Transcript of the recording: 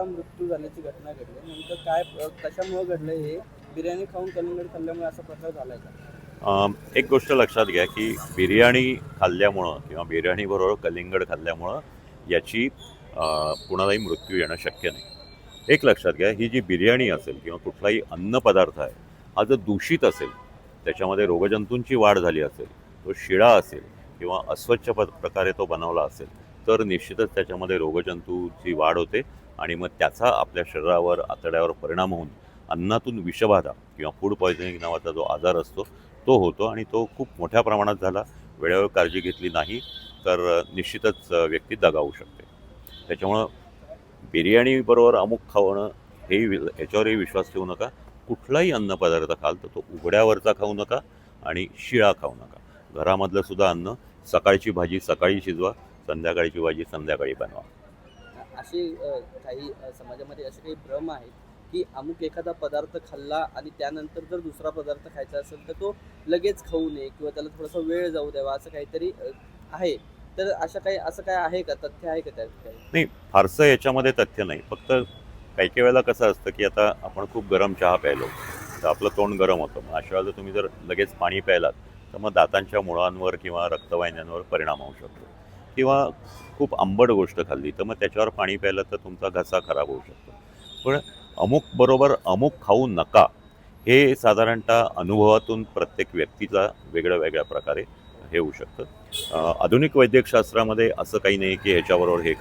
मृत्यू झाल्याची घटना घडली. नेमकं काय कशामुळे घडलं हे? बिर्याणी खाऊन कलिंगड खाल्ल्यामुळे असा प्रकार झालाय का? एक गोष्ट लक्षात घ्या की बिर्याणी खाल्ल्यामुळं किंवा बिर्याणीबरोबर कलिंगड खाल्ल्यामुळं याची कुणालाही मृत्यू येणं शक्य नाही. एक लक्षात घ्या, ही जी बिर्याणी असेल किंवा कुठलाही अन्नपदार्थ आहे, हा जर दूषित असेल, त्याच्यामध्ये रोगजंतूंची वाढ झाली असेल, तो शिळा असेल किंवा अस्वच्छ प्रकारे तो बनवला असेल, तर निश्चितच त्याच्यामध्ये रोगजंतूची वाढ होते आणि मग त्याचा आपल्या शरीरावर आतड्यावर परिणाम होऊन अन्नातून विषबाधा किंवा फूड पॉयझनिंग नावाचा जो आजार असतो तो होतो आणि तो खूप मोठ्या प्रमाणात झाला. वेळेवर काळजी घेतली नाही तर निश्चितच व्यक्ती दगावू शकते. त्याच्यामुळं बिर्याणीबरोबर अमुक खावणं याच्यावरही विश्वास ठेवू नका. कुठलाही अन्नपदार्थ खाल तर तो उघड्यावरचा खाऊ नका आणि शिळा खाऊ नका. घरामधलं सुद्धा अन्न सकाळची भाजी सकाळी शिजवा, संध्याकाळची भाजी संध्याकाळी बनवा. असे काही समाजामध्ये असे काही भ्रम आहेत की अमुक एखादा पदार्थ खाल्ला आणि त्यानंतर जर दुसरा पदार्थ खायचा असेल तर तो लगेच खाऊ नये किंवा त्याला थोडासा वेळ जाऊ द्यावा, असं काहीतरी आहे. तर असं काय आहे का? तथ्य आहे का त्यात काही? नाही, फारसं याच्यामध्ये तथ्य नाही. फक्त काही काही वेळेला कसं असतं की आता आपण खूप गरम चहा प्यायलो तर आपलं तोंड गरम होतं. मग अशा वेळेला तुम्ही जर लगेच पाणी प्यायलात तर मग दातांच्या मुळांवर किंवा रक्तवाहिन्यांवर परिणाम होऊ शकतो. किंवा खूप आंबट गोष्ट खाल्ली तर मग त्याच्यावर पाणी प्यायलं तर तुमचा घसा खराब होऊ शकतो. पण अमुक बरोबर अमुक खाऊ नका हे साधारणतः अनुभवातून प्रत्येक व्यक्तीचा वेगळ्या वेगळ्या प्रकारे हे होऊ शकतं. आधुनिक वैद्यकशास्त्रामध्ये असं काही नाही की ह्याच्याबरोबर हे